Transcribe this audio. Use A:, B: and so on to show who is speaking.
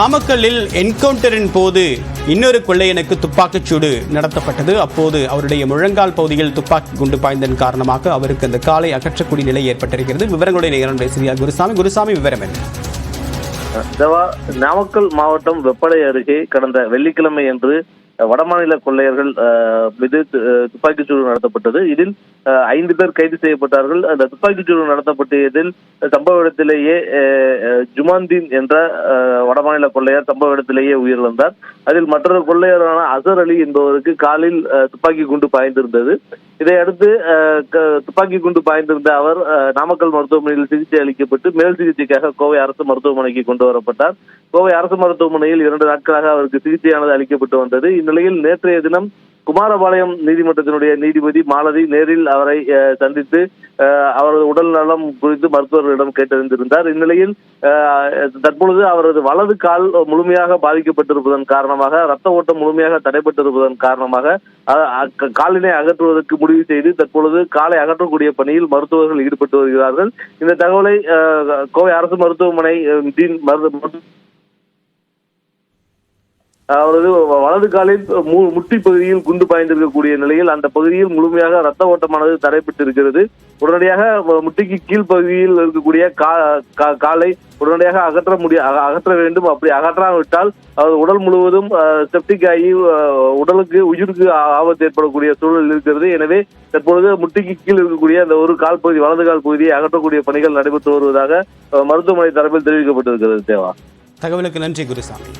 A: நாமக்கல்லில் என்கவுண்டரின் போது இன்னொரு கொள்ளையனுக்கு துப்பாக்கிச்சூடு நடத்தப்பட்டது. அப்போது அவருடைய முழங்கால் பகுதியில் துப்பாக்கி குண்டு பாய்ந்ததன் காரணமாக அவருக்கு அந்த காலை அகற்றக்கூடிய நிலை ஏற்பட்டிருக்கிறது. விவரங்களுடைய நேரம் பேசுகிறார் குருசாமி. விவரம் என்ன?
B: நாமக்கல் மாவட்டம் வெப்படை அருகே கடந்த வெள்ளிக்கிழமை அன்று வடமாநில கொள்ளையர்கள் மீது துப்பாக்கிச்சூடு நடத்தப்பட்டது. இதில் 5 பேர் கைது செய்யப்பட்டார்கள். அந்த துப்பாக்கிச்சூடு நடத்தப்பட்டதில் சம்பவ இடத்திலேயே ஜுமான்தீன் என்ற வடமாநில கொள்ளையர் சம்பவ இடத்திலேயே உயிரிழந்தார். அதில் மற்றொரு கொள்ளையரான அசர் அலி என்பவருக்கு காலில் துப்பாக்கி குண்டு பாய்ந்திருந்தது. இதையடுத்து துப்பாக்கி குண்டு பாய்ந்திருந்த அவர் நாமக்கல் மருத்துவமனையில் சிகிச்சை அளிக்கப்பட்டு மேல் சிகிச்சைக்காக கோவை அரசு மருத்துவமனைக்கு கொண்டு வரப்பட்டார். கோவை அரசு மருத்துவமனையில் 2 நாட்களாக அவருக்கு சிகிச்சையானது அளிக்கப்பட்டு வந்தது. இந்நிலையில் நேற்றைய தினம் குமாரபாளையம் நீதிமன்றத்தினுடைய நீதிபதி மாலதி நேரில் அவரை சந்தித்து அவரது உடல் நலம் குறித்து மருத்துவர்களிடம் கேட்டறிந்திருந்தார். இந்நிலையில் தற்பொழுது அவரது வலது கால் முழுமையாக பாதிக்கப்பட்டிருப்பதன் காரணமாக ரத்த ஓட்டம் முழுமையாக தடைபட்டிருப்பதன் காரணமாக காலினை அகற்றுவதற்கு முடிவு செய்து தற்பொழுது காலை அகற்றக்கூடிய பணியில் மருத்துவர்கள் ஈடுபட்டு வருகிறார்கள். இந்த தகவலை கோவை அரசு மருத்துவமனை அவரது வலது காலில் முட்டி பகுதியில் குண்டு பாய்ந்திருக்கக்கூடிய நிலையில் அந்த பகுதியில் முழுமையாக ரத்த ஓட்டமானது தடைபட்டிருக்கிறது. உடனடியாக முட்டிக்கு கீழ்ப்பகுதியில் இருக்கக்கூடிய காலை உடனடியாக அகற்ற வேண்டும். அப்படி அகற்றாவிட்டால் அவர் உடல் முழுவதும் செப்டிக் ஆகி உயிருக்கு ஆபத்து ஏற்படக்கூடிய சூழல் இருக்கிறது. எனவே தற்பொழுது முட்டிக்கு கீழ் இருக்கக்கூடிய அந்த ஒரு கால் பகுதி வலது கால் பகுதியை அகற்றக்கூடிய பணிகள் நடைபெற்று வருவதாக மருத்துவமனை தரப்பில் தெரிவிக்கப்பட்டிருக்கிறது. தேவா,
A: தகவலுக்கு நன்றி குருசாமி.